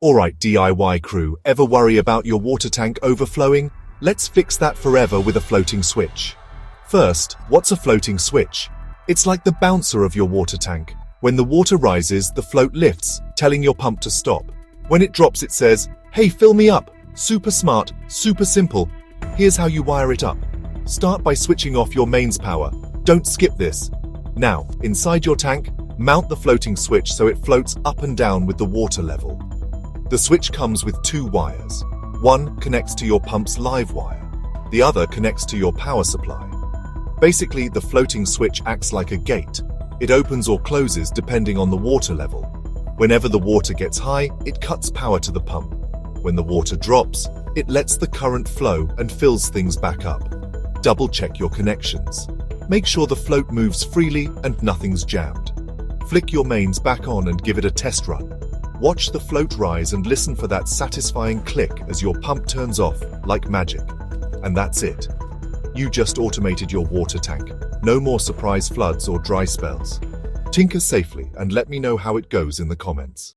Alright DIY crew, ever worry about your water tank overflowing? Let's fix that forever with a floating switch. First, what's a floating switch? It's like the bouncer of your water tank. When the water rises, the float lifts, telling your pump to stop. When it drops, it says, "Hey, fill me up." Super smart, super simple. Here's how you wire it up. Start by switching off your mains power. Don't skip this. Now, inside your tank, mount the floating switch so it floats up and down with the water level. The switch comes with two wires. One connects to your pump's live wire. The other connects to your power supply. Basically, the floating switch acts like a gate. It opens or closes depending on the water level. Whenever the water gets high, it cuts power to the pump. When the water drops, it lets the current flow and fills things back up. Double check your connections. Make sure the float moves freely and nothing's jammed. Flick your mains back on and give it a test run. Watch the float rise and listen for that satisfying click as your pump turns off like magic. And that's it. You just automated your water tank. No more surprise floods or dry spells. Tinker safely and let me know how it goes in the comments.